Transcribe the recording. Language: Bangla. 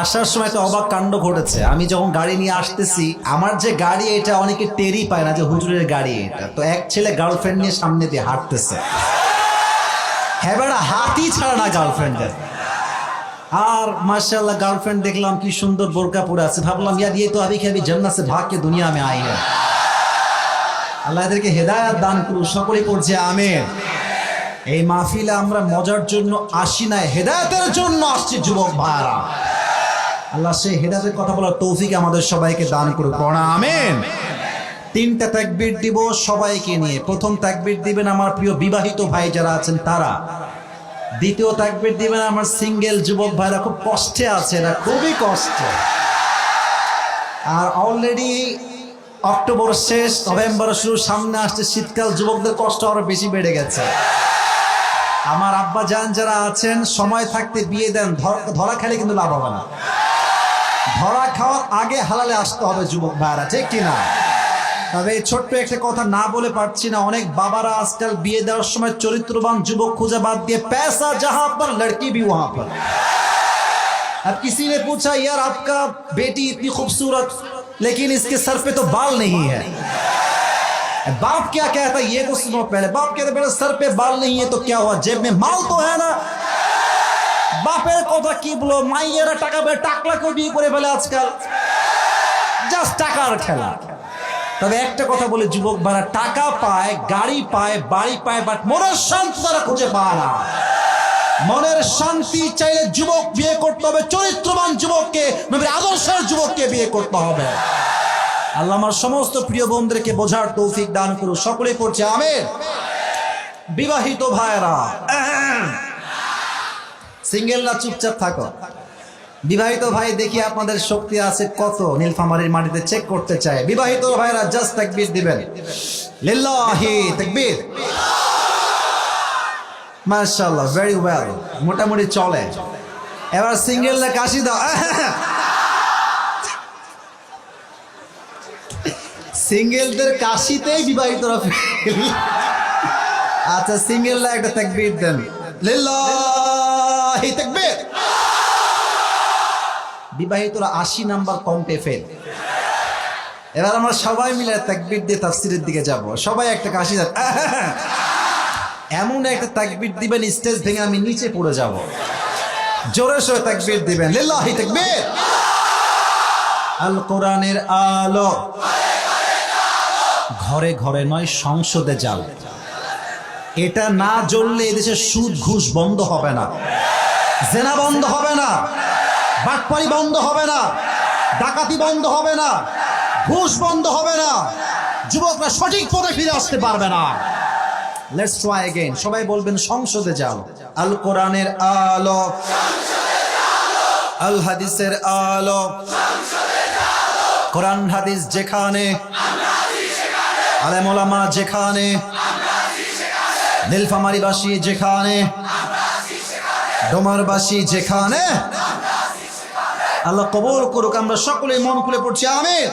আসার সময় একটা অবাক কাণ্ড ঘটেছে। আমি যখন গাড়ি নিয়ে আসতেছি, আমার যে গাড়ি এটা অনেকে টেরই পায় না যে হুজুরের গাড়ি এটা। তো এক ছেলে গার্লফ্রেন্ড নিয়ে সামনে দিয়ে হাঁটতেছে। হ্যাঁ বেটা, হাতি ছাড়া না গার্লফ্রেন্ডের। আর মাশাআল্লাহ গার্লফ্রেন্ড দেখলাম কি সুন্দর বোরকা পরে আছে। ভাবলাম ইয়ার ये तो अभी कभी जन्नत से भाग के दुनिया में आई है। আল্লাহ এদেরকে হেদায়েত দান করুন, সকলেই পড়ছে আমিন। এই মাহফিলে আমরা মজার জন্য আসি না, হেদায়েতের জন্য আসছি যুবক ভাইরা। আল্লাহ সেই হেদায়েতের কথা বলার তৌফিক আমাদের সবাইকে দান করুন, পড়া আমিন। তিনটা তাকবীর দিব সবাইকে নিয়ে। প্রথম তাকবীর দিবেন আমার প্রিয় বিবাহিত ভাই যারা আছেন তারা। দ্বিতীয় তাকবীর দিবেন আমার সিঙ্গেল যুবক ভাইরা, খুব কষ্টে আছে, এরা খুবই কষ্টে। আর অলরেডি অক্টোবর শেষ, নভেম্বর শুরু, সামনে আসছে শীতকাল, যুবকদের কষ্ট আরো বেশি বেড়ে গেছে। আমার আব্বা জান যারা আছেন, সময় থাকতে বিয়ে দেন, ধরা খেলে কিন্তু লাভ হবে না। ধরা খাওয়ার আগে হালালে আসতে হবে যুবক ভাইরা, ঠিক কিনা? তবে এই ছোট্ট একটা কথা না বলে পারছি না, অনেক বাবারা আজকাল বিয়ে দেওয়ার সময় চরিত্রবান যুবক খুঁজে বাদ দিয়ে पैसा जहां पर लड़की भी वहां पर। अब किसी ने पूछा यार आपका बेटी इतनी खूबसूरत लेकिन इसके सर पे तो बाल नहीं है। बाप क्या कहता है ये तो सुनो पहले। बाप कहते बेटा सर पे बाल नहीं है तो क्या हुआ, जेब में माल तो है ना। বাপের কথা কি বলো, মাইয়েরা টাকা বের টাকলা কেউ বিয়ে করে ফেলে আজকাল, জাস্ট টাকার খেলা। তবে একটা কথা বলে যুবক ভাড়া, টাকা পায়, গাড়ি পায়, বাড়ি পায়, বাট মনের শান্তি তারা খুঁজে পায় না। মনের শান্তি চাইলে যুবক বিয়ে করতে হবে চরিত্রবান যুবককে, নবীর আদর্শের যুবককে বিয়ে করতে হবে। আল্লাহ আমার সমস্ত প্রিয় বোনদেরকে বোঝার তৌফিক দান করুন, সকলেই পড়ছে আমিন। বিবাহিত ভাইরা, সিঙ্গেলরা চুপচাপ থাকো। বিবাহিত ভাই দেখি আপনাদের শক্তি আছে কত, নীলফামারীর মাটিতে চেক করতে চায়। বিবাহিত ভাইরা জাস্ট তাকবীর দিবেন, লিল্লাহি তাকবীর। মাশাআল্লাহ, ভেরি ওয়েল, মোটামুটি চলে। এবার সিঙ্গেলরা কাশি দাও। সিঙ্গেলদের কাশিতেই বিবাহিতরা ফেল। আচ্ছা সিঙ্গেলরা একটা তাকবীর দেন, লিল্লাহি তাকবীর। বিবাহিতরা 80 নাম্বার কম পেয়ে ফেল। এবার আমরা সবাই মিলে তাকবীর দিয়ে তাফসীরের দিকে যাব। সবাই একটা কাশি দেন, এমন একটা তাকবীর দিবেন স্টেজ ভেঙে আমি নিচে পড়ে যাব। জোরে সোরে তাকবীর দিবেন, লিল্লাহি তাকবীর। আল কোরআনের আলো ঘরে ঘরে নয়, সংসদে যাও। এটা না জ্বললে এদেশে সুদ ঘুষ বন্ধ হবে না, জেনা বন্ধ হবে না, বাটপারি বন্ধ হবে না, ডাকাতি বন্ধ হবে না, ঘুষ বন্ধ হবে না, যুবকরা সঠিক পথে ফিরে আসতে পারবে না। Let's try again. সবাই বলবেন সংসদে যাও। আল কোরআনের আলো, আল হাদিসের আলো, কোরআন হাদিস যেখানে, আলেম ওলামা যেখানে, নীলফামারীবাসী যেখানে, ডোমারবাসী যেখানে, আল্লাহ কবুল করুক। আমরা সকলে মন খুলে পড়ছি আমিন।